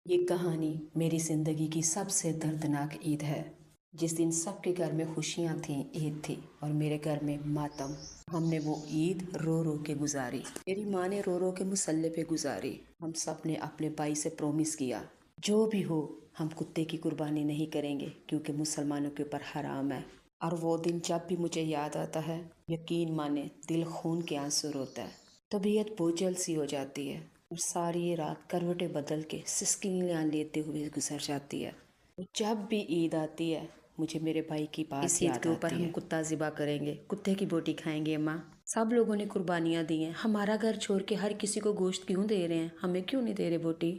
ये कहानी मेरी ज़िंदगी की सबसे दर्दनाक ईद है। जिस दिन सबके घर में खुशियाँ थीं, ईद थी और मेरे घर में मातम। हमने वो ईद रो रो के गुजारी। मेरी माँ ने रो रो के मुसल्ले पे गुजारी। हम सब ने अपने भाई से प्रॉमिस किया, जो भी हो हम कुत्ते की कुर्बानी नहीं करेंगे क्योंकि मुसलमानों के ऊपर हराम है। और वो दिन जब भी मुझे याद आता है, यकीन माने दिल खून के आंसू रोता है। तबीयत बोझल सी हो जाती है और सारी रात करवटें बदल के सिसकियाँ लेते हुए गुजर जाती है। और जब भी ईद आती है मुझे मेरे भाई की बात इस ईद के ऊपर हम कुत्ता ज़िबा करेंगे, कुत्ते की बोटी खाएंगे। अम्मा, सब लोगों ने कुर्बानियाँ दी हैं, हमारा घर छोड़ के हर किसी को गोश्त क्यों दे रहे हैं, हमें क्यों नहीं दे रहे बोटी।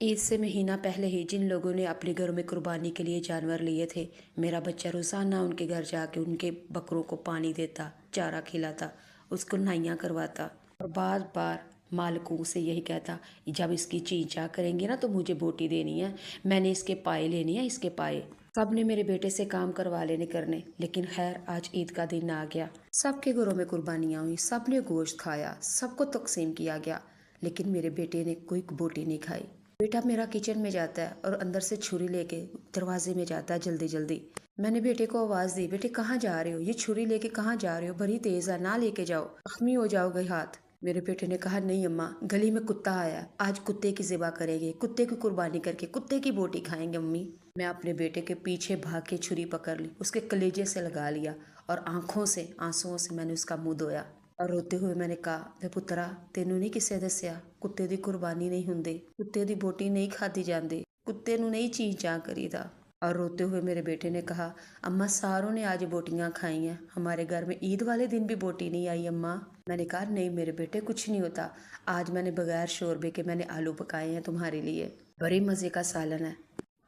ईद से महीना पहले ही जिन लोगों ने अपने घरों में कुर्बानी के लिए जानवर लिए थे, मेरा बच्चा रोज़ाना उनके घर जाके उनके बकरों को पानी देता, चारा खिलाता, उसको नहाइयाँ करवाता और बार बार मालिकों से यही कहता, जब इसकी चींचा करेंगे ना तो मुझे बोटी देनी है, मैंने इसके पाए लेने हैं, इसके पाए। सब ने मेरे बेटे से काम करवा लेने करने, लेकिन खैर आज ईद का दिन आ गया। सबके घरों में कुर्बानियाँ हुई, सब ने गोश्त खाया, सबको तकसीम किया गया, लेकिन मेरे बेटे ने कोई बोटी नहीं खाई। बेटा मेरा किचन में जाता है और अंदर से छुरी लेके दरवाजे में जाता है जल्दी जल्दी। मैंने बेटे को आवाज़ दी, बेटे कहाँ जा रहे हो, ये छुरी लेके कहाँ जा रहे हो, बड़ी तेज़ है, ना लेके जाओ, जख्मी हो जाओगे हाथ। मेरे बेटे ने कहा, नहीं अम्मा, गली में कुत्ता आया, आज कुत्ते की ज़िबा करेंगे, कुत्ते की कुर्बानी करके कुत्ते की बोटी खाएंगे अम्मी। मैं अपने बेटे के पीछे भाग के छुरी पकड़ ली, उसके कलेजे से लगा लिया और आंखों से आंसुओं से मैंने उसका मुंह धोया और रोते हुए मैंने कहा, वे पुत्रा, तेनू नहीं किसे दसिया कुत्ते की कुर्बानी नहीं हुंदी, कुत्ते की बोटी नहीं खाधी जाती, कुत्ते नू नहीं चीं चां करीदा। और रोते हुए मेरे बेटे ने कहा, अम्मा सारों ने आज बोटियां खाई हैं, हमारे घर में ईद वाले दिन भी बोटी नहीं आई अम्मा। मैंने कहा, नहीं मेरे बेटे कुछ नहीं होता, आज मैंने बगैर शोरबे के मैंने आलू पकाए हैं तुम्हारे लिए, बड़े मज़े का सालन है।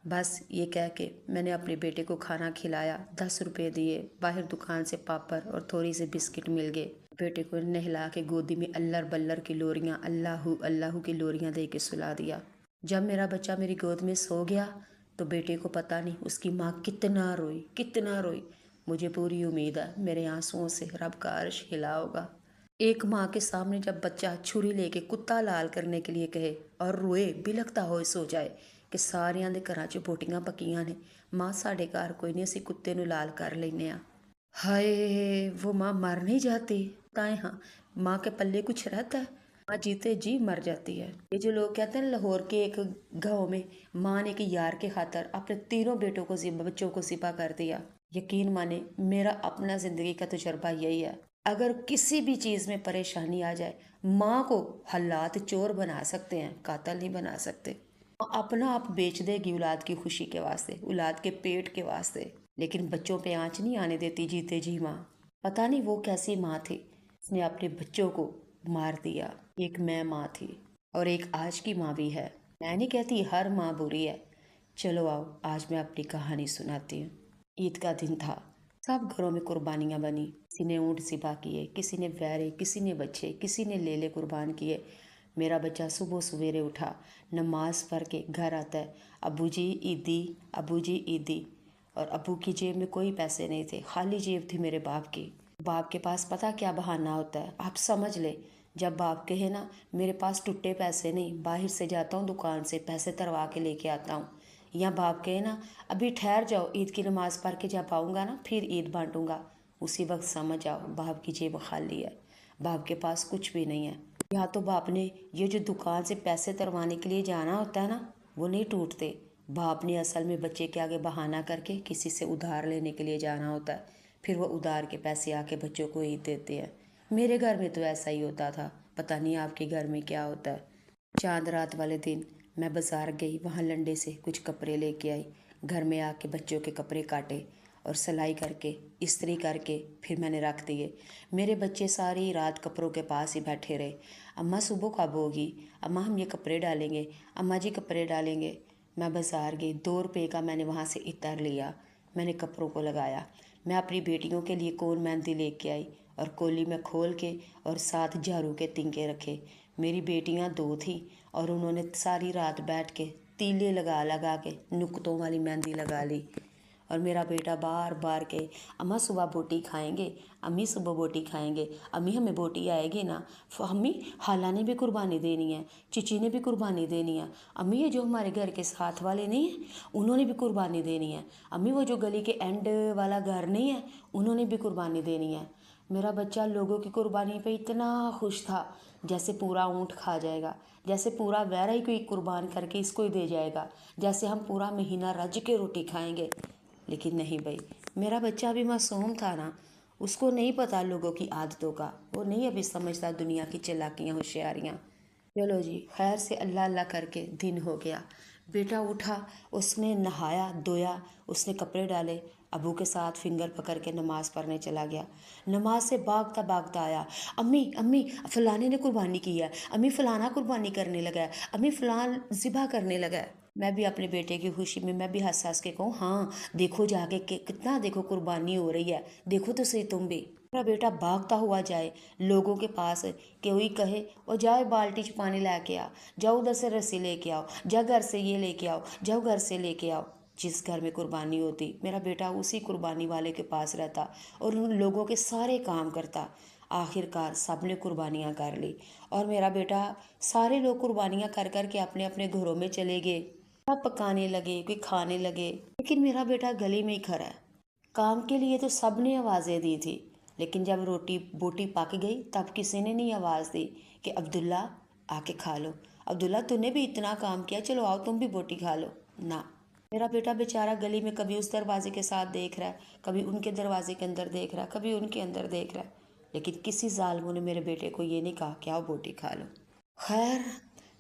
बस ये कह के मैंने अपने बेटे को खाना खिलाया, 10 रुपए दिए, बाहर दुकान से पापड़ और थोड़ी सी बिस्किट मिल गए। बेटे को नहला के गोदी में अल्लर बल्लर की लोरियाँ, अल्लाहू अल्लाहू की लोरियाँ दे के सुला दिया। जब मेरा बच्चा मेरी गोद में सो गया तो बेटे को पता नहीं उसकी माँ कितना रोई, कितना रोई। मुझे पूरी उम्मीद है मेरे आंसुओं से रब का अर्श हिला होगा। एक माँ के सामने जब बच्चा छुरी लेके कुत्ता लाल करने के लिए कहे और रोए बिलखता होए सो जाए कि ਸਾਰਿਆਂ ਦੇ ਘਰਾਂ 'ਚ ਬੋਟੀਆਂ ਪੱਕੀਆਂ ਨੇ, माँ साढ़े घर कोई नहीं, असी कुत्ते नू लाल कर लेने आ। हाय, वो माँ मर नहीं जाती, ताए हाँ, माँ के पल्ले कुछ रहता है, माँ जीते जी मर जाती है। ये जो लोग कहते हैं लाहौर के एक गांव में माँ ने एक यार के खातर अपने तीनों बेटों को बच्चों को ज़िबा कर दिया। यकीन माने मेरा अपना ज़िंदगी का तजुर्बा यही है। अगर किसी भी चीज़ में परेशानी आ जाए, माँ को हालात चोर बना सकते हैं, कातल नहीं बना सकते। अपना आप बेच देगी औलाद की खुशी के वास्ते, औलाद के पेट के वास्ते, लेकिन बच्चों पे आंच नहीं आने देती जीते जी माँ। पता नहीं वो कैसी माँ थी, उसने अपने बच्चों को मार दिया। एक मैं माँ थी और एक आज की माँ भी है। मैं नहीं कहती हर माँ बुरी है। चलो आओ आज मैं अपनी कहानी सुनाती हूँ। ईद का दिन था, सब घरों में कुर्बानियाँ बनी, किसी ने ऊँट ज़िबा किए, किसी ने बैरे, किसी ने बच्चे, किसी ने लेले कुर्बान किए। मेरा बच्चा सुबह सवेरे उठा, नमाज पढ़ के घर आता है, अबू जी ईदी, अबू जी ईदी। और अबू की जेब में कोई पैसे नहीं थे, खाली जेब थी मेरे बाप की। बाप के पास पता क्या बहाना होता है, आप समझ ले। जब बाप कहे ना मेरे पास टुट्टे पैसे नहीं, बाहर से जाता हूँ दुकान से पैसे तरवा के लेके आता हूँ, या बाप कहे ना अभी ठहर जाओ, ईद की नमाज़ पढ़ के जब आऊँगा ना फिर ईद बांटूँगा, उसी वक्त समझ आओ बाप की जेब खाली है, बाप के पास कुछ भी नहीं है। या तो बाप ने ये जो दुकान से पैसे तरवाने के लिए जाना होता है ना, वो नहीं टूटते। बाप ने असल में बच्चे के आगे बहाना करके किसी से उधार लेने के लिए जाना होता है, फिर वो उधार के पैसे आके बच्चों को ईद देते हैं। मेरे घर में तो ऐसा ही होता था, पता नहीं आपके घर में क्या होता है। चांद रात वाले दिन मैं बाज़ार गई, वहाँ लंडे से कुछ कपड़े लेके आई। घर में आके बच्चों के कपड़े काटे और सिलाई करके इस्त्री करके फिर मैंने रख दिए। मेरे बच्चे सारी रात कपड़ों के पास ही बैठे रहे। अम्मा सुबह कब होगी, अम्मा हम ये कपड़े डालेंगे, अम्मा जी कपड़े डालेंगे। मैं बाज़ार गई, 2 रुपये का मैंने वहाँ से इतर लिया, मैंने कपड़ों को लगाया। मैं अपनी बेटियों के लिए कोन मेहंदी लेके आई और कोली में खोल के और 7 झाड़ू के तिनके रखे। मेरी बेटियां 2 थी और उन्होंने सारी रात बैठ के तीले लगा लगा के नुक्तों वाली मेहंदी लगा ली और मेरा बेटा बार बार के अम्मा सुबह बोटी खाएंगे, अम्मी सुबह बोटी खाएंगे, अम्मी हमें बोटी आएगी ना, अम्मी खाला ने भी कुर्बानी देनी है, चिची ने भी कुर्बानी देनी है, अम्मी ये जो हमारे घर के साथ वाले नहीं है उन्होंने भी कुर्बानी देनी है, अम्मी वो जो गली के एंड वाला घर नहीं है उन्होंने भी कुर्बानी देनी है। मेरा बच्चा लोगों की कुर्बानी पे इतना खुश था जैसे पूरा ऊँट खा जाएगा, जैसे पूरा वैरा ही कोई कुर्बान करके इसको ही दे जाएगा, जैसे हम पूरा महीना रज के रोटी खाएंगे। लेकिन नहीं भाई, मेरा बच्चा अभी मासूम था ना, उसको नहीं पता लोगों की आदतों का, वो नहीं अभी समझता दुनिया की चालाकियाँ होशियारियाँ। चलो जी, खैर से अल्लाह अल्लाह करके दिन हो गया। बेटा उठा, उसने नहाया धोया, उसने कपड़े डाले, अबू के साथ फिंगर पकड़ के नमाज पढ़ने चला गया। नमाज से भागता भागता आया, अम्मी अम्मी फलाने ने कुर्बानी की है, अम्मी फलाना कुर्बानी करने लगा है, अम्मी फलान ज़िबा करने लगा है। मैं भी अपने बेटे की खुशी में मैं भी हंस हंस के कहूँ, हाँ देखो जाके कितना देखो कुर्बानी हो रही है, देखो तो सही तुम भी। मेरा बेटा भागता हुआ जाए लोगों के पास, कोई कहे और जाओ बाल्टी च पानी लेके आ, जाओ उधर से रस्सी लेके आओ, जा घर से ये लेके आओ, जाओ घर से लेके आओ। जिस घर में कुर्बानी होती मेरा बेटा उसी कुर्बानी वाले के पास रहता और उन लोगों के सारे काम करता। आखिरकार सब ने कुर्बानियाँ कर ली और मेरा बेटा सारे लोग कुर्बानियाँ कर कर के अपने अपने घरों में चले गए। सब पकाने लगे, कोई खाने लगे, लेकिन मेरा बेटा गली में ही खड़ा है। काम के लिए तो सब ने आवाज़ें दी थी, लेकिन जब रोटी बोटी पक गई तब किसी ने नहीं आवाज़ दी कि अब्दुल्ला आके खा लो, अब्दुल्ला तूने भी इतना काम किया, चलो आओ तुम भी बोटी खा लो। ना, मेरा बेटा बेचारा गली में कभी उस दरवाजे के साथ देख रहा है, कभी उनके दरवाजे के अंदर देख रहा है, कभी उनके अंदर देख रहा है, लेकिन किसी जालिमों ने मेरे बेटे को ये नहीं कहा कि आओ बोटी खा लो। खैर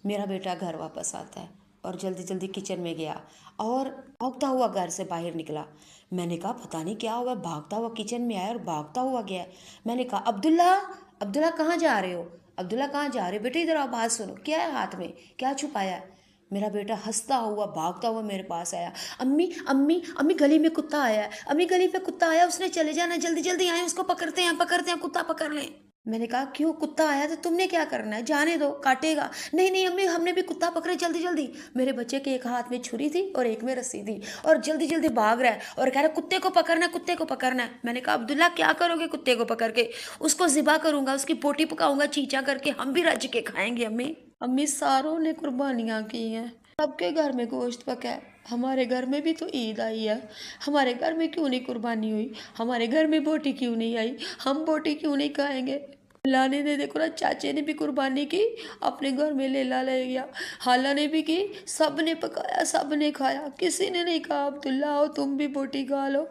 मेरा बेटा घर वापस आता है और जल्दी जल्दी किचन में गया और भागता हुआ घर से बाहर निकला। मैंने कहा पता नहीं क्या हुआ, भागता हुआ किचन में आया और भागता हुआ गया। मैंने कहा अब्दुल्ला अब्दुल्ला कहाँ जा रहे हो, अब्दुल्ला कहाँ जा रहे हो, बेटे इधर आओ बात सुनो, क्या है हाथ में, क्या छुपाया है। मेरा बेटा हंसता हुआ भागता हुआ मेरे पास आया, अम्मी अम्मी अम्मी गली में कुत्ता आया है, अम्मी गली में कुत्ता आया, उसने चले जाना, जल्दी जल्दी आए, उसको पकड़ते हैं कुत्ता पकड़ लें। मैंने कहा क्यों, कुत्ता आया तो तुमने क्या करना है, जाने दो काटेगा। नहीं नहीं अम्मी हमने भी कुत्ता पकड़े, जल्दी जल्दी। मेरे बच्चे के एक हाथ में छुरी थी और एक में रस्सी थी और जल्दी जल्दी भाग रहा है और कह रहा है कुत्ते को पकड़ना है, कुत्ते को पकड़ना है। मैंने कहा अब्दुल्ला क्या करोगे कुत्ते को पकड़ के, उसको ज़िबा करूंगा, उसकी पोटी पकाऊंगा चीचा करके, हम भी रज के खाएंगे। अम्मी अम्मी सारों ने कुर्बानियाँ की हैं, सबके घर में गोश्त पका है, हमारे घर में भी तो ईद आई है, हमारे घर में क्यों नहीं कुर्बानी हुई, हमारे घर में बोटी क्यों नहीं आई, हम बोटी क्यों नहीं खाएंगे। लाने ने देखो ना, चाचे ने भी कुर्बानी की, अपने घर में लेला ले गया, हाला ने भी की, सब ने पकाया सब ने खाया, किसी ने नहीं कहा अब्दुल्ला आओ तुम भी बोटी खा लो।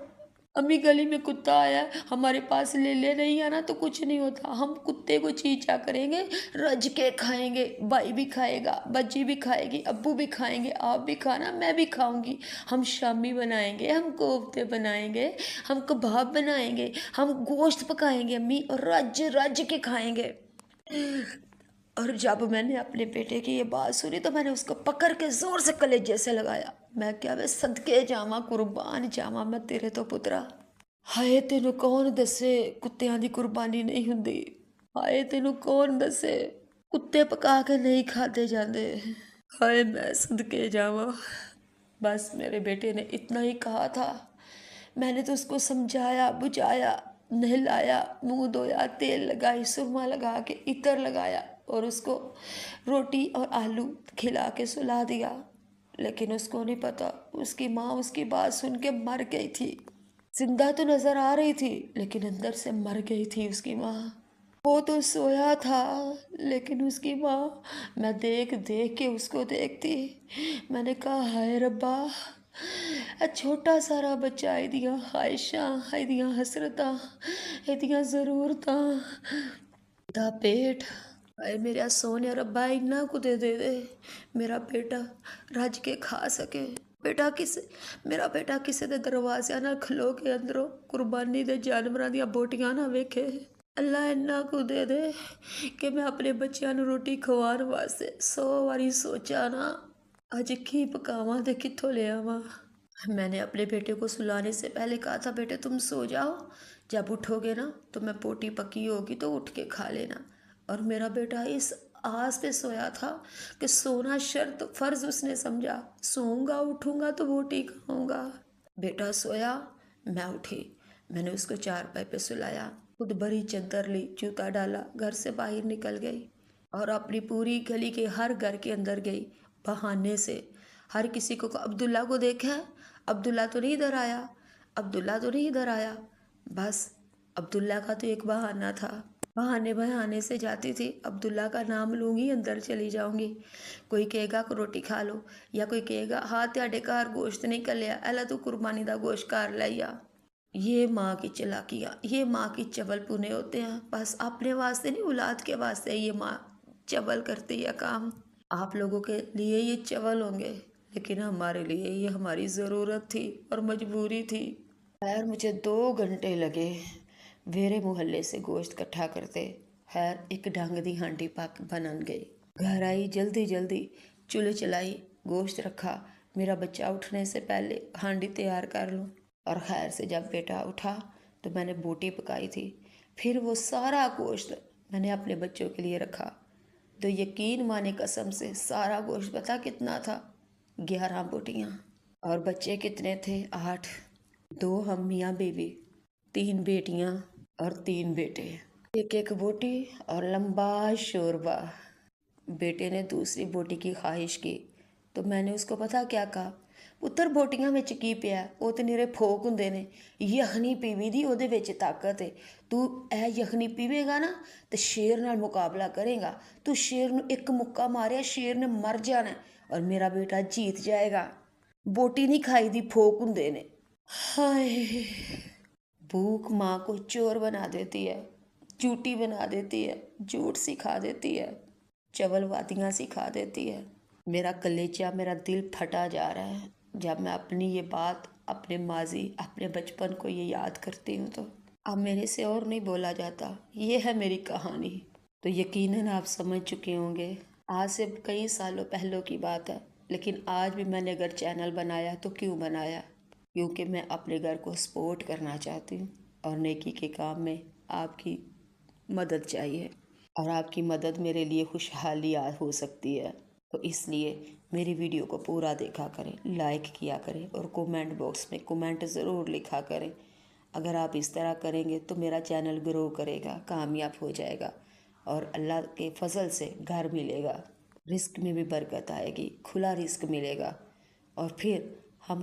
अम्मी गली में कुत्ता आया हमारे पास ले ले नहीं आना तो कुछ नहीं होता, हम कुत्ते को चीचा करेंगे, रज के खाएंगे, भाई भी खाएगा, बच्ची भी खाएगी, अब्बू भी खाएंगे, आप भी खाना, मैं भी खाऊंगी, हम शामी बनाएंगे, हम कोफ्ते बनाएंगे, हम कबाब बनाएंगे, हम गोश्त पकाएंगे अम्मी और रज रज के खाएंगे। और जब मैंने अपने बेटे की ये बात सुनी तो मैंने उसको पकड़ के जोर से कलेजे से लगाया, मैं क्या वे सदके जावा कुर्बान जावा मैं तेरे तो पुत्रा। हाय तेनू कौन दसे कुत्तियां दी कुर्बानी नहीं हुंदी, हाय तेनू कौन दसे कुत्ते पका के नहीं खाते जाते, हाय मैं सदके जावा। बस मेरे बेटे ने इतना ही कहा था, मैंने तो उसको समझाया बुझाया, नहलाया, मुंह धोया, तेल लगाई, सुरमा लगा के इत्र लगाया और उसको रोटी और आलू खिला के सुला दिया, लेकिन उसको नहीं पता उसकी माँ उसकी बात सुन के मर गई थी। जिंदा तो नजर आ रही थी लेकिन अंदर से मर गई थी उसकी माँ। वो तो सोया था लेकिन उसकी माँ, मैं देख देख के उसको देखती, मैंने कहा हाय रब्बा छोटा सारा बच्चा एदियां ख्वाहिशां एदियां हसरतां एदियां ज़रूरतां दा पेट, हाय मेरा सोने रब्बा इन्ना कुछ दे दे मेरा बेटा रज के खा सके। बेटा मेरा बेटा किसी दे दरवाज़े नाल खलो के अंदरों कुर्बानी दे जानवरां दियां बोटियां ना वेखे। अल्लाह इन्ना कुछ दे दे कि मैं अपने बच्चों नूं रोटी खवाण वास्ते 100 वारी सोचा ना अज की पकावां ते कित्थों ले आवां। मैंने अपने बेटे को सुलाने से पहले कहा था बेटे तुम सो जाओ, जब उठोगे ना तो मैं पोटी पकी होगी तो उठ के खा लेना। और मेरा बेटा इस आस पे सोया था कि सोना शर्त फर्ज उसने समझा, सोऊंगा उठूंगा तो बोटी खाऊंगा। बेटा सोया? मैं उठी। मैंने उसको चारपाई पे सुलाया, खुद बड़ी चादर ली, जूता डाला, घर से बाहर निकल गई और अपनी पूरी गली के हर घर के अंदर गई बहाने से। हर किसी को अब्दुल्ला को देखा है? अब्दुल्ला तो नहीं इधर आया, अब्दुल्ला तो नहीं इधर आया। बस अब्दुल्ला का तो एक बहाना था, बहाने बहाने से जाती थी। अब्दुल्ला का नाम लूँगी, अंदर चली जाऊँगी। कोई कहेगा कि रोटी खा लो, या कोई कहेगा हाँ त्याडे घर गोश्त नहीं कलिया, एला तू कुर्बानी का गोश्त घर लाइया। ये माँ की चालाकियाँ, ये माँ की चवल पुने होते हैं। बस अपने वास्ते नहीं, औलाद के वास्ते ये माँ चवल करती है काम। आप लोगों के लिए ये चवल होंगे, लेकिन हमारे लिए ये हमारी ज़रूरत थी और मजबूरी थी। खैर मुझे 2 घंटे लगे वेरे मोहल्ले से गोश्त इकट्ठा करते। खैर एक ढंग दी हांडी पक बनन गई। घर आई जल्दी जल्दी, चूल्हे चलाई, गोश्त रखा। मेरा बच्चा उठने से पहले हांडी तैयार कर लूँ। और खैर से जब बेटा उठा तो मैंने बोटी पकाई थी। फिर वो सारा गोश्त मैंने अपने बच्चों के लिए रखा। तो यकीन माने कसम से, सारा गोश्त पता कितना था? 11 बोटियाँ। और बच्चे कितने थे? 8। 2 हम मियाँ बीवी, 3 बेटियाँ और 3 बेटे। एक एक बोटी और लंबा शोरबा। बेटे ने दूसरी बोटी की ख्वाहिश की तो मैंने उसको पता क्या कहा? ਪੁੱਤਰ ਬੋਟੀਆਂ ਵਿੱਚ ਕੀ ਪਿਆ? ਉਹ ਤੇ ਨਿਰੇ ਫੋਕ ਹੁੰਦੇ ਨੇ। ਯਖਨੀ ਪੀਵੀ ਦੀ, ਉਹਦੇ ਵਿੱਚ ਤਾਕਤ ਹੈ। ਤੂੰ ਇਹ ਯਖਨੀ ਪੀਵੇਗਾ ਨਾ ਤੇ ਸ਼ੇਰ ਨਾਲ ਮੁਕਾਬਲਾ ਕਰੇਗਾ। ਤੂੰ ਸ਼ੇਰ ਨੂੰ ਇੱਕ ਮੁੱਕਾ ਮਾਰਿਆ, ਸ਼ੇਰ ਨੇ ਮਰ ਜਾਣਾ ਔਰ ਮੇਰਾ ਬੇਟਾ जीत जाएगा। ਬੋਟੀ ਨਹੀਂ ਖਾਈ ਦੀ, ਫੋਕ ਹੁੰਦੇ ਨੇ। ਹਾਏ, भूख माँ को चोर बना देती है, झूठी बना देती है, झूठ सिखा देती है, चवलवादियाँ सिखा देती है। मेरा कलेजा, मेरा दिल फटा जा रहा है जब मैं अपनी ये बात, अपने माजी, अपने बचपन को ये याद करती हूँ। तो अब मेरे से और नहीं बोला जाता। ये है मेरी कहानी। तो यकीनन आप समझ चुके होंगे, आज से कई सालों पहलों की बात है, लेकिन आज भी मैंने अगर चैनल बनाया तो क्यों बनाया? क्योंकि मैं अपने घर को सपोर्ट करना चाहती हूँ और नेकी के काम में आपकी मदद चाहिए और आपकी मदद मेरे लिए खुशहाली हो सकती है। तो इसलिए मेरी वीडियो को पूरा देखा करें, लाइक किया करें और कमेंट बॉक्स में कमेंट ज़रूर लिखा करें। अगर आप इस तरह करेंगे तो मेरा चैनल ग्रो करेगा, कामयाब हो जाएगा और अल्लाह के फजल से घर मिलेगा, रिस्क में भी बरकत आएगी, खुला रिस्क मिलेगा और फिर